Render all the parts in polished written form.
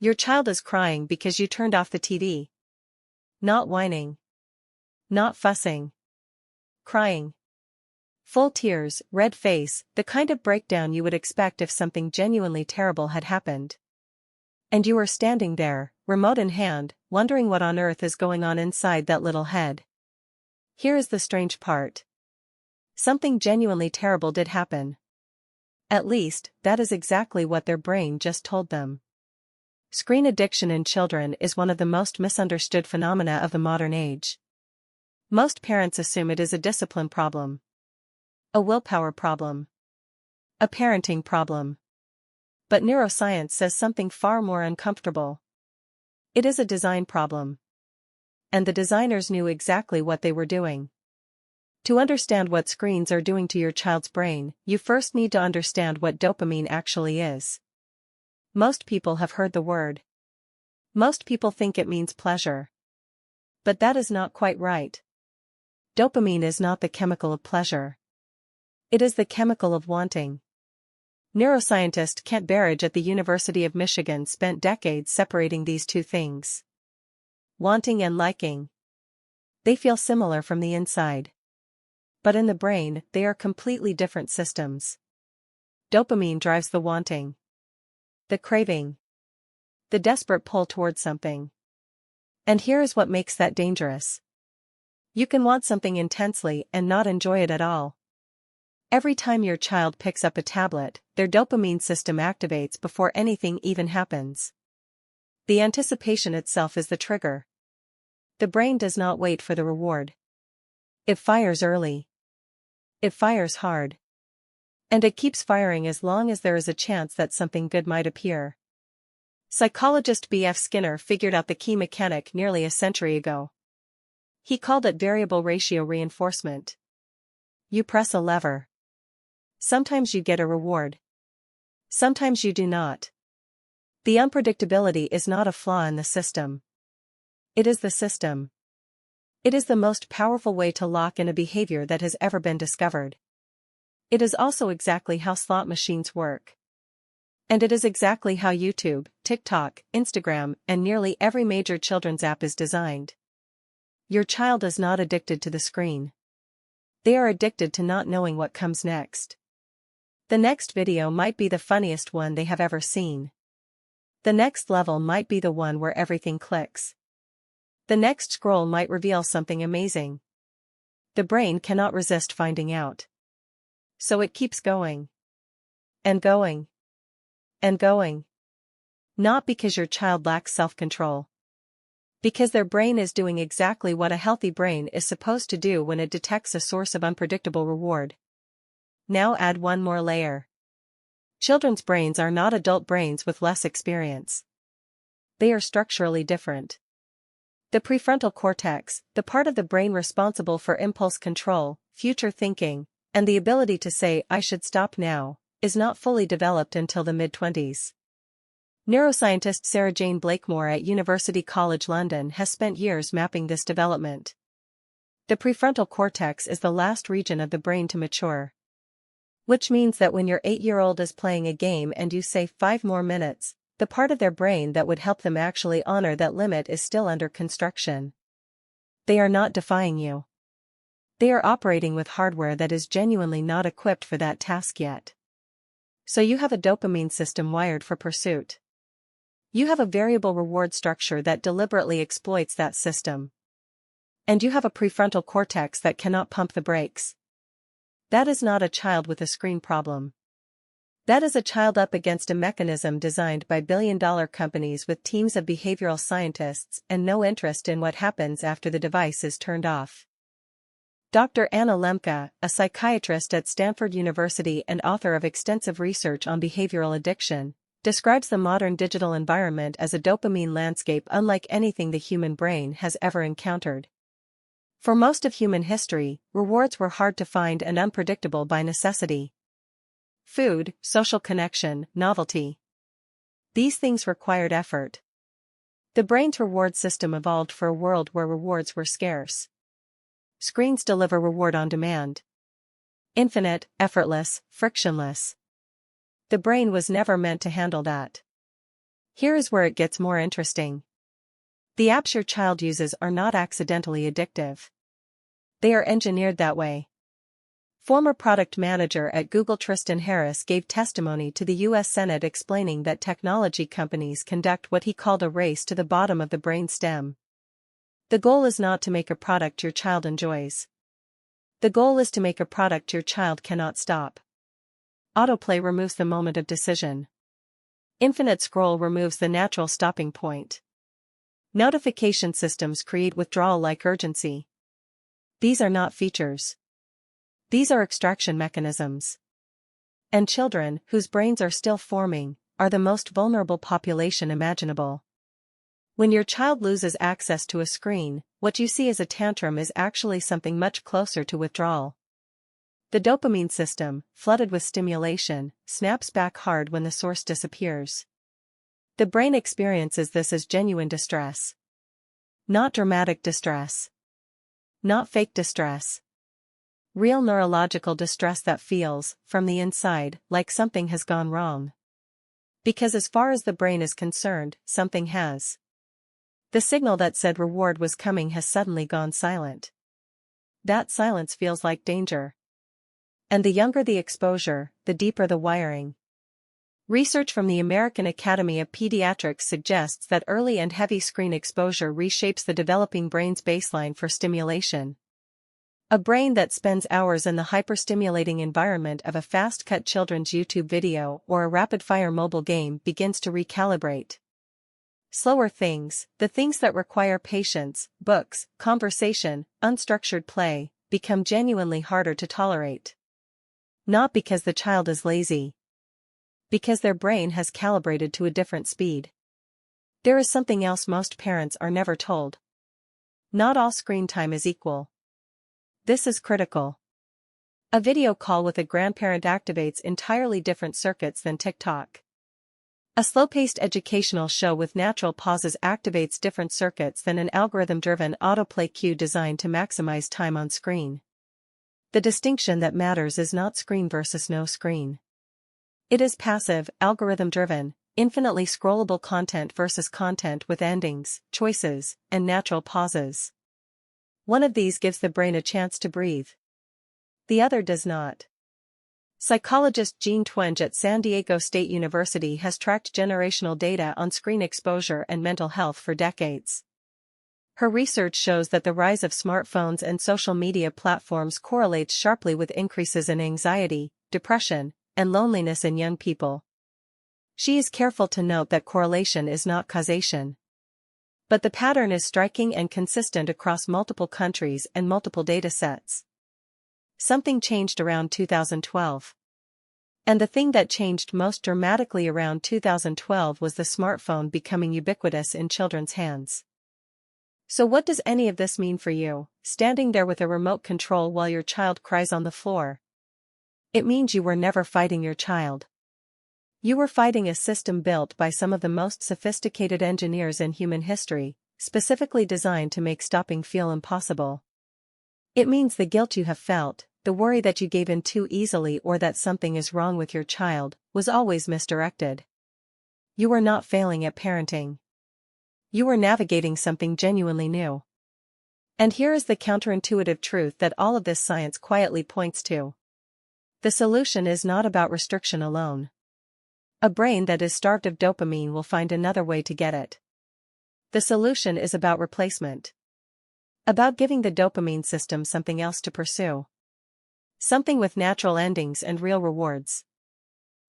Your child is crying because you turned off the TV. Not whining. Not fussing. Crying. Full tears, red face, the kind of breakdown you would expect if something genuinely terrible had happened. And you are standing there, remote in hand, wondering what on earth is going on inside that little head. Here is the strange part. Something genuinely terrible did happen. At least, that is exactly what their brain just told them. Screen addiction in children is one of the most misunderstood phenomena of the modern age. Most parents assume it is a discipline problem, a willpower problem, a parenting problem. But neuroscience says something far more uncomfortable. It is a design problem. And the designers knew exactly what they were doing. To understand what screens are doing to your child's brain, you first need to understand what dopamine actually is. Most people have heard the word. Most people think it means pleasure. But that is not quite right. Dopamine is not the chemical of pleasure. It is the chemical of wanting. Neuroscientist Kent Berridge at the University of Michigan spent decades separating these two things. Wanting and liking. They feel similar from the inside. But in the brain, they are completely different systems. Dopamine drives the wanting, the craving, the desperate pull towards something. And here is what makes that dangerous. You can want something intensely and not enjoy it at all. Every time your child picks up a tablet, their dopamine system activates before anything even happens. The anticipation itself is the trigger. The brain does not wait for the reward. It fires early. It fires hard. And it keeps firing as long as there is a chance that something good might appear. Psychologist B.F. Skinner figured out the key mechanic nearly a century ago. He called it variable ratio reinforcement. You press a lever. Sometimes you get a reward. Sometimes you do not. The unpredictability is not a flaw in the system. It is the system. It is the most powerful way to lock in a behavior that has ever been discovered. It is also exactly how slot machines work. And it is exactly how YouTube, TikTok, Instagram, and nearly every major children's app is designed. Your child is not addicted to the screen. They are addicted to not knowing what comes next. The next video might be the funniest one they have ever seen. The next level might be the one where everything clicks. The next scroll might reveal something amazing. The brain cannot resist finding out. So it keeps going. And going. And going. Not because your child lacks self-control. Because their brain is doing exactly what a healthy brain is supposed to do when it detects a source of unpredictable reward. Now add one more layer. Children's brains are not adult brains with less experience. They are structurally different. The prefrontal cortex, the part of the brain responsible for impulse control, future thinking, and the ability to say "I should stop now," is not fully developed until the mid-20s. Neuroscientist Sarah Jane Blakemore at University College London has spent years mapping this development. The prefrontal cortex is the last region of the brain to mature. Which means that when your 8-year-old is playing a game and you say 5 more minutes, the part of their brain that would help them actually honor that limit is still under construction. They are not defying you. They are operating with hardware that is genuinely not equipped for that task yet. So you have a dopamine system wired for pursuit. You have a variable reward structure that deliberately exploits that system. And you have a prefrontal cortex that cannot pump the brakes. That is not a child with a screen problem. That is a child up against a mechanism designed by billion-dollar companies with teams of behavioral scientists and no interest in what happens after the device is turned off. Dr. Anna Lemke, a psychiatrist at Stanford University and author of extensive research on behavioral addiction, describes the modern digital environment as a dopamine landscape unlike anything the human brain has ever encountered. For most of human history, rewards were hard to find and unpredictable by necessity. Food, social connection, novelty. These things required effort. The brain's reward system evolved for a world where rewards were scarce. Screens deliver reward on demand. Infinite, effortless, frictionless. The brain was never meant to handle that. Here is where it gets more interesting. The apps your child uses are not accidentally addictive. They are engineered that way. Former product manager at Google Tristan Harris gave testimony to the U.S. Senate explaining that technology companies conduct what he called a race to the bottom of the brain stem. The goal is not to make a product your child enjoys. The goal is to make a product your child cannot stop. Autoplay removes the moment of decision. Infinite scroll removes the natural stopping point. Notification systems create withdrawal-like urgency. These are not features. These are extraction mechanisms. And children, whose brains are still forming, are the most vulnerable population imaginable. When your child loses access to a screen, what you see as a tantrum is actually something much closer to withdrawal. The dopamine system, flooded with stimulation, snaps back hard when the source disappears. The brain experiences this as genuine distress. Not dramatic distress. Not fake distress. Real neurological distress that feels, from the inside, like something has gone wrong. Because as far as the brain is concerned, something has. The signal that said reward was coming has suddenly gone silent. That silence feels like danger. And the younger the exposure, the deeper the wiring. Research from the American Academy of Pediatrics suggests that early and heavy screen exposure reshapes the developing brain's baseline for stimulation. A brain that spends hours in the hyperstimulating environment of a fast-cut children's YouTube video or a rapid-fire mobile game begins to recalibrate. Slower things, the things that require patience, books, conversation, unstructured play, become genuinely harder to tolerate. Not because the child is lazy. Because their brain has calibrated to a different speed. There is something else most parents are never told. Not all screen time is equal. This is critical. A video call with a grandparent activates entirely different circuits than TikTok. A slow-paced educational show with natural pauses activates different circuits than an algorithm-driven autoplay cue designed to maximize time on screen. The distinction that matters is not screen versus no screen. It is passive, algorithm-driven, infinitely scrollable content versus content with endings, choices, and natural pauses. One of these gives the brain a chance to breathe. The other does not. Psychologist Jean Twenge at San Diego State University has tracked generational data on screen exposure and mental health for decades. Her research shows that the rise of smartphones and social media platforms correlates sharply with increases in anxiety, depression, and loneliness in young people. She is careful to note that correlation is not causation. But the pattern is striking and consistent across multiple countries and multiple datasets. Something changed around 2012. And the thing that changed most dramatically around 2012 was the smartphone becoming ubiquitous in children's hands. So what does any of this mean for you, standing there with a remote control while your child cries on the floor? It means you were never fighting your child. You were fighting a system built by some of the most sophisticated engineers in human history, specifically designed to make stopping feel impossible. It means the guilt you have felt, the worry that you gave in too easily or that something is wrong with your child, was always misdirected. You were not failing at parenting. You were navigating something genuinely new. And here is the counterintuitive truth that all of this science quietly points to. The solution is not about restriction alone. A brain that is starved of dopamine will find another way to get it. The solution is about replacement. About giving the dopamine system something else to pursue. Something with natural endings and real rewards.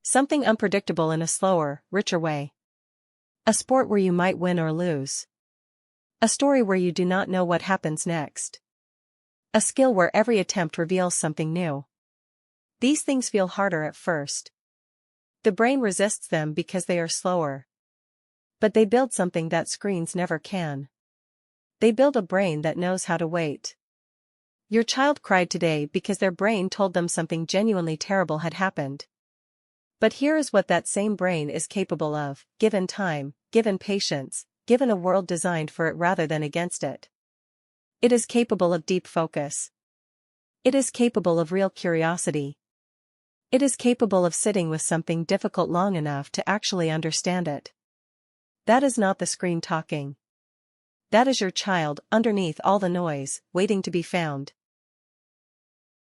Something unpredictable in a slower, richer way. A sport where you might win or lose. A story where you do not know what happens next. A skill where every attempt reveals something new. These things feel harder at first. The brain resists them because they are slower. But they build something that screens never can. They build a brain that knows how to wait. Your child cried today because their brain told them something genuinely terrible had happened. But here is what that same brain is capable of, given time, given patience, given a world designed for it rather than against it. It is capable of deep focus. It is capable of real curiosity. It is capable of sitting with something difficult long enough to actually understand it. That is not the screen talking. That is your child underneath all the noise, waiting to be found.